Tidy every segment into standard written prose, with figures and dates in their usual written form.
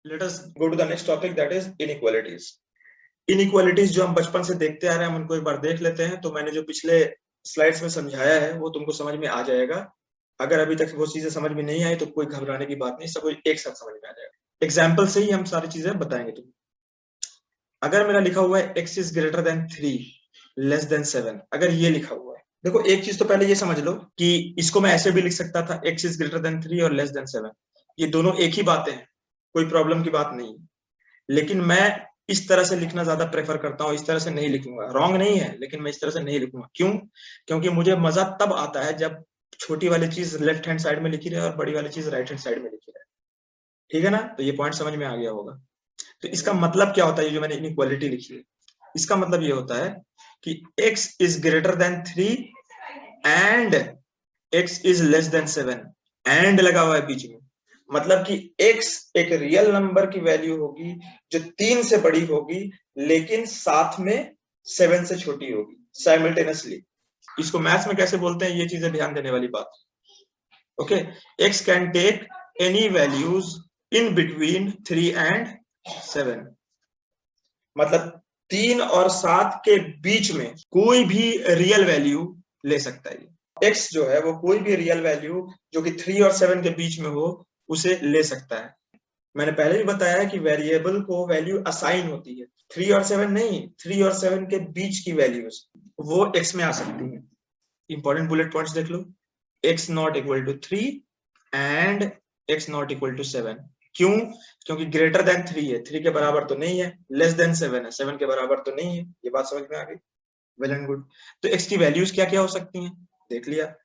Late us go to the next topic, that is inequalities. Inequalities जो हम बचपन से देखते आ रहे हैं, हम उनको एक बार देख लेते हैं। तो मैंने जो पिछले स्लाइड्स में समझाया है वो तुमको समझ में आ जाएगा। अगर अभी तक वो चीजें समझ में नहीं आई तो कोई घबराने की बात नहीं, सब एक साथ समझ में आ जाएगा। एग्जाम्पल से ही हम सारी चीजें बताएंगे तुम्हें। अगर मेरा लिखा हुआ है x is greater than 3 less than 7, अगर ये लिखा हुआ है, देखो एक चीज तो पहले ये समझ लो कि इसको मैं ऐसे भी लिख सकता था, x इज ग्रेटर देन 3 और लेस देन 7। ये दोनों एक ही बातें हैं, कोई प्रॉब्लम की बात नहीं। लेकिन मैं इस तरह से लिखना ज्यादा प्रेफर करता हूँ, इस तरह से नहीं लिखूंगा। रॉन्ग नहीं है, लेकिन मैं इस तरह से नहीं लिखूंगा। क्यों? क्योंकि मुझे मजा तब आता है जब छोटी वाली चीज लेफ्ट हैंड साइड में लिखी रहे और बड़ी वाली चीज राइट हैंड साइड में लिखी रहे। ठीक है ना? तो ये पॉइंट समझ में आ गया होगा। तो इसका मतलब क्या होता है, ये जो मैंने इनइक्वालिटी लिखी है, इसका मतलब ये होता है कि x is greater than 3 and x is less than 7। And लगा हुआ है बीच में, मतलब कि x एक रियल नंबर की वैल्यू होगी जो 3 से बड़ी होगी, लेकिन साथ में 7 से छोटी होगी साइमल्टेनियसली। इसको मैथ्स में कैसे बोलते हैं, ये चीजें ध्यान देने वाली बात। Okay, x can take any values in between 3 and 7। मतलब 3 और 7 के बीच में कोई भी रियल वैल्यू ले सकता है। x जो है वो कोई भी रियल वैल्यू जो कि 3 और 7 के बीच में हो उसे ले सकता है। मैंने पहले भी बताया है कि वेरिएबल को वैल्यू असाइन होती है, 3 और 7 नहीं, 3 और 7 के बीच की वैल्यूज वो x में आ सकती है। इंपॉर्टेंट बुलेट पॉइंट्स देख लो, x not equal to 3 and x not equal to 7। क्यों? क्योंकि ग्रेटर देन 3 है, 3 के बराबर तो नहीं है, लेस देन 7 है, 7 के बराबर तो नहीं है। ये बात समझ में आ गई? Well and good. तो x की वैल्यूज क्या क्या हो सकती हैं, देख लिया।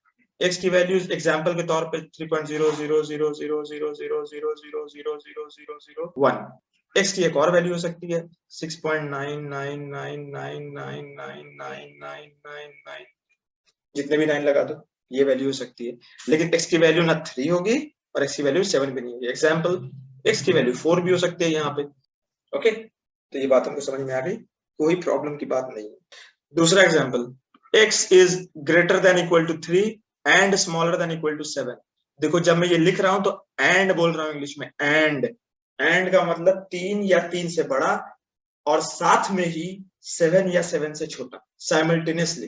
x की वैल्यूज एग्जांपल के तौर पे 3.000000000000001। x की एक और वैल्यू हो सकती है 6.99999999999, जितने भी 9 लगा दो ये वैल्यू हो सकती है। लेकिन x की वैल्यू ना 3 होगी और x की वैल्यू 7 भी नहीं होगी। एग्जांपल, x की वैल्यू 4 भी हो सकती है यहाँ पे। ओके, तो ये बात हमको समझ में आ गई, कोई प्रॉब्लम की बात नहीं है। दूसरा example, x is greater than equal to 3 and smaller than equal to 7। देखो जब मैं ये लिख रहा हूं तो एंड बोल रहा हूं इंग्लिश में। एंड का मतलब 3 या 3 से बड़ा और साथ में ही 7 या 7 से छोटा साइमल्टेनियसली।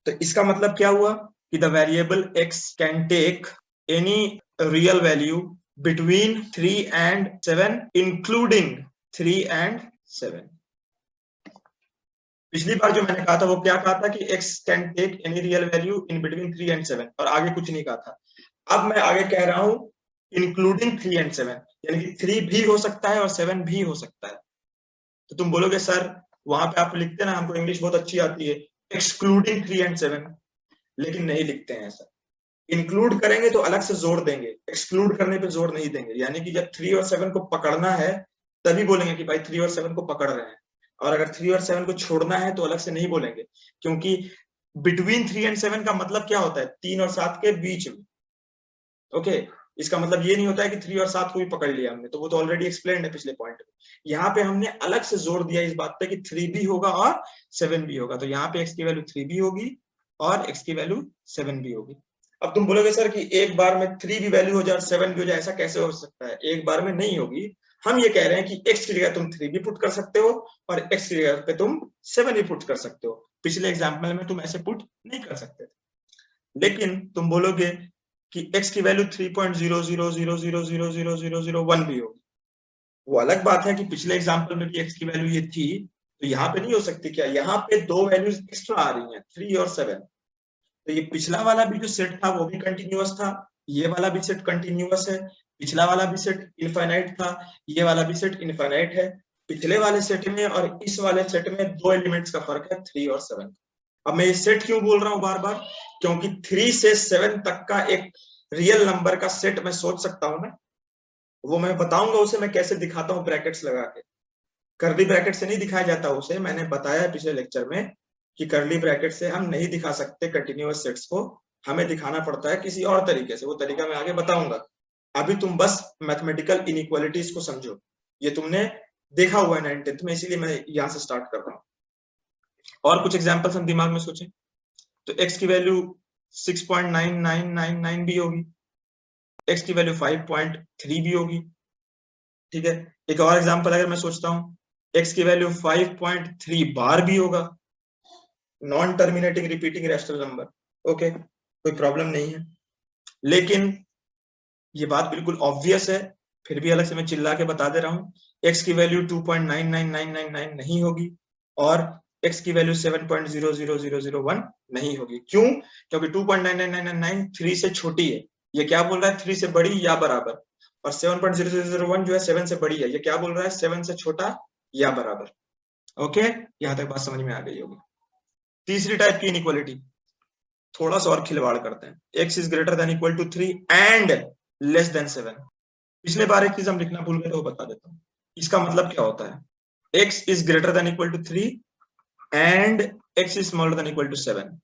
तो इसका मतलब क्या हुआ कि the variable x can take any real value between 3 and 7 including 3 and 7। पिछली बार जो मैंने कहा था वो क्या कहा था कि x can take any real value in between 3 and 7, और आगे कुछ नहीं कहा था। अब मैं आगे कह रहा हूं इंक्लूडिंग 3 एंड 7, यानी कि 3 भी हो सकता है और 7 भी हो सकता है। तो तुम बोलोगे सर वहां पे आप लिखते ना, हमको इंग्लिश बहुत अच्छी आती है, एक्सक्लूडिंग 3 एंड 7, लेकिन नहीं लिखते हैं ऐसा। इंक्लूड करेंगे तो अलग से जोड़ देंगे, एक्सक्लूड करने पे जोड़ नहीं देंगे। यानी कि जब 3 और 7 को पकड़ना है तभी बोलेंगे कि भाई 3 और 7 को पकड़ रहे हैं, और अगर 3 और 7 को छोड़ना है तो अलग से नहीं बोलेंगे। क्योंकि बिटवीन 3 एंड 7 का मतलब क्या होता है, 3 और 7 के बीच में। ओके, इसका मतलब ये नहीं होता है कि 3 और 7 को भी पकड़ लिया हमने, तो वो तो ऑलरेडी एक्सप्लेन्ड है पिछले पॉइंट में। यहाँ पे हमने अलग से जोर दिया इस बात पे कि 3 भी होगा और 7 भी होगा। तो यहाँ पे x की वैल्यू 3 भी होगी और x की वैल्यू 7 भी होगी। अब तुम बोलोगे सर कि एक बार में 3 भी वैल्यू हो जाए और 7 भी हो जाए, ऐसा कैसे हो सकता है? एक बार में नहीं होगी। हम ये कह रहे हैं कि x की जगह तुम 3 भी पुट कर सकते हो और x की जगह पे तुम 7 भी पुट कर सकते हो। पिछले एग्जाम्पल में तुम ऐसे पुट नहीं कर सकते। लेकिन तुम बोलोगे कि x की वैल्यू 3.000000001 भी होगी, वो अलग बात है कि पिछले एग्जांपल में भी x की वैल्यू ये थी, तो यहाँ पे नहीं हो सकती क्या? यहाँ पे दो वैल्यूज एक्स्ट्रा आ रही हैं, 3 और 7। तो ये पिछला वाला भी जो सेट था वो भी कंटिन्यूअस था, ये वाला भी सेट कंटिन्यूअस है, पिछला वाला भी सेट इनफाइनाइट था, ये वाला भी सेट इनफाइनाइट है। पिछले वाले सेट में और इस वाले सेट में 2 एलिमेंट्स का फर्क है, 3 और 7। अब मैं ये सेट क्यों बोल रहा हूं बार बार? क्योंकि 3 से 7 तक का एक रियल नंबर का सेट मैं सोच सकता हूं ना, वो मैं बताऊंगा उसे मैं कैसे दिखाता हूं ब्रैकेट्स लगा के। कर्ली ब्रैकेट से नहीं दिखाया जाता उसे, मैंने बताया पिछले लेक्चर में कि कर्ली ब्रैकेट से हम नहीं दिखा सकते कंटिन्यूअस सेट्स को, हमें दिखाना पड़ता है किसी और तरीके से। वो तरीका मैं आगे बताऊंगा। अभी तुम बस मैथमेटिकल इनइक्वालिटीज को समझो, ये तुमने देखा हुआ है 9th में, इसीलिए मैं यहाँ से स्टार्ट कर रहा हूँ। और कुछ एग्जाम्पल्स हम दिमाग में सोचें तो x की वैल्यू 6.9999 भी होगी, x की वैल्यू 5.3 भी होगी, ठीक है। एक और एग्जांपल अगर मैं सोचता हूँ x की वैल्यू 5.3 बार भी होगा, non terminating repeating rational number, okay, कोई प्रॉब्लम नहीं है। लेकिन ये बात बिल्कुल ऑब्वियस है, फिर भी अलग से मैं चिल्ला के बता दे रहा हूँ, x की वैल्यू 2.999999 नहीं होगी और x की वैल्यू 7.00001 नहीं होगी। क्यों? क्योंकि 2.9999 3 से छोटी है, ये क्या बोल रहा है 3 से बड़ी या बराबर, और 7.0001 जो है 7 से बड़ी है, ये क्या बोल रहा है 7 से छोटा या बराबर। ओके, यहां तक बात समझ में आ गई होगी। तीसरी टाइप की इनइक्वालिटी, थोड़ा सा और खिलवाड़ करते हैं, x is greater than equal to 3 and less than 7। पिछले बार एक चीज हम लिखना भूल गए तो वो बता देता हूँ। इसका मतलब क्या होता है, x is greater than equal to 3 and x is smaller than equal to 7।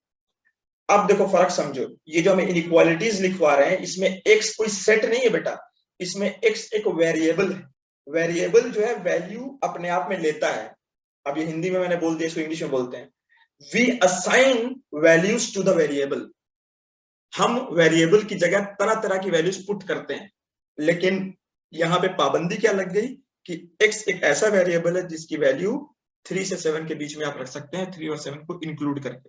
अब देखो फर्क समझो, ये जो हम इनइक्वालिटीज लिखवा रहे हैं इसमें x कोई सेट नहीं है बेटा, इसमें x एक वेरिएबल है। वेरिएबल जो है वैल्यू अपने आप में लेता है। अब ये हिंदी में मैंने बोल दिया, इसको इंग्लिश में बोलते हैं, we assign values to the variable. हम वेरिएबल की जगह तरह तरह की वैल्यूज पुट करते हैं, लेकिन यहां पे पाबंदी क्या लग गई कि x एक ऐसा वेरिएबल है जिसकी वैल्यू 3 से 7 के बीच में आप रख सकते हैं, 3 और 7 को इंक्लूड करके।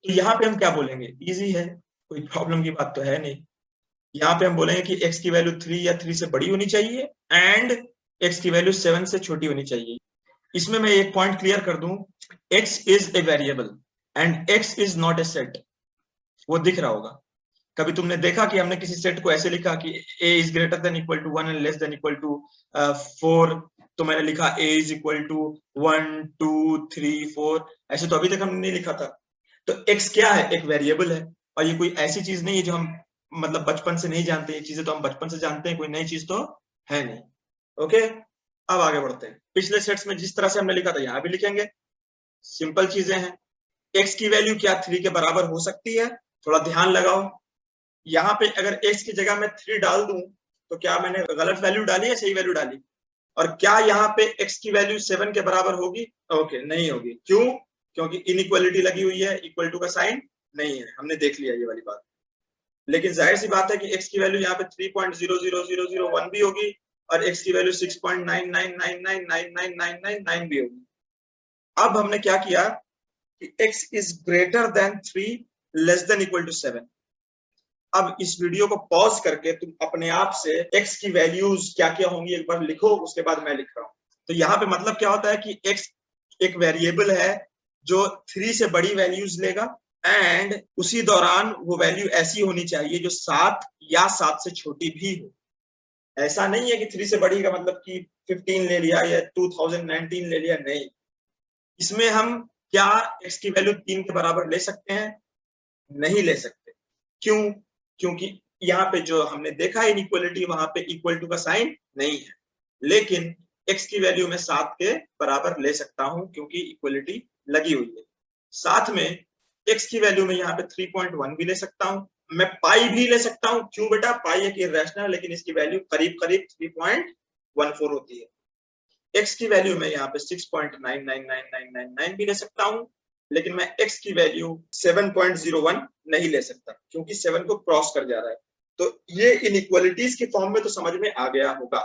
तो यहाँ पे हम क्या बोलेंगे, इजी है, कोई प्रॉब्लम की बात तो है नहीं। यहाँ पे हम बोलेंगे कि x की वैल्यू 3 या 3 से बड़ी होनी चाहिए एंड x की वैल्यू 7 से छोटी होनी चाहिए। इसमें मैं एक पॉइंट क्लियर कर दूं, x is a variable and x is not a set. वो दिख रहा होगा। कभी तुमने देखा कि हमने किसी सेट को ऐसे लिखा कि a is greater than equal to 1 and less than equal to 4, तो मैंने लिखा a इज इक्वल टू 1 2 3 4, ऐसे तो अभी तक हमने नहीं लिखा था। तो x क्या है, एक वेरिएबल है, और ये कोई ऐसी चीज नहीं है जो हम मतलब बचपन से नहीं जानते, ये चीजें तो हम बचपन से जानते हैं, कोई नई चीज तो है नहीं। ओके, अब आगे बढ़ते हैं। पिछले सेट्स में जिस तरह से हमने लिखा था यहाँ भी लिखेंगे, सिंपल चीजें हैं। x की वैल्यू क्या 3 के बराबर हो सकती है? थोड़ा ध्यान लगाओ, यहाँ पे अगर x की जगह मैं 3 डाल दूं तो क्या मैंने गलत वैल्यू डाली या सही वैल्यू डाली? और क्या यहाँ पे x की वैल्यू 7 के बराबर होगी? ओके, नहीं होगी। क्यों? क्योंकि इनइक्वालिटी लगी हुई है, इक्वल टू का साइन नहीं है, हमने देख लिया ये वाली बात। लेकिन जाहिर सी बात है कि x की वैल्यू यहाँ पे 3.00001 भी होगी और x की वैल्यू 6.9999999999 भी होगी। अब हमने क्या किया कि x is greater than 3 less than equal to 7। अब इस वीडियो को पॉज करके तुम अपने आप से x की वैल्यूज क्या क्या होंगी एक बार लिखो, उसके बाद मैं लिख रहा हूँ। तो यहाँ पे मतलब क्या होता है कि x एक वेरिएबल है जो 3 से बड़ी वैल्यूज लेगा एंड उसी दौरान वो वैल्यू ऐसी होनी चाहिए जो 7 या 7 से छोटी भी हो। ऐसा नहीं है कि 3 से बड़ी का मतलब कि 15 ले लिया या 2019 ले लिया, नहीं। इसमें हम क्या x की वैल्यू 3 के बराबर ले सकते हैं? नहीं ले सकते। क्यों? क्योंकि यहाँ पे जो हमने देखा इनइक्वालिटी, वहां पे इक्वल टू का साइन नहीं है। लेकिन x की वैल्यू में 7 के बराबर ले सकता हूं क्योंकि इक्वलिटी लगी हुई है। साथ में x की वैल्यू में यहाँ पे 3.1 भी ले सकता हूं, मैं पाई भी ले सकता हूं। क्यों बेटा? पाई एक इरेशनल, लेकिन इसकी वैल्यू करीब करीब 3.14 होती है। x की वैल्यू में यहाँ पे 6.999999 भी ले सकता हूं, लेकिन मैं x की वैल्यू 7.01 नहीं ले सकता क्योंकि 7 को क्रॉस कर जा रहा है। तो ये इनइक्वालिटीज की फॉर्म में तो समझ में आ गया होगा।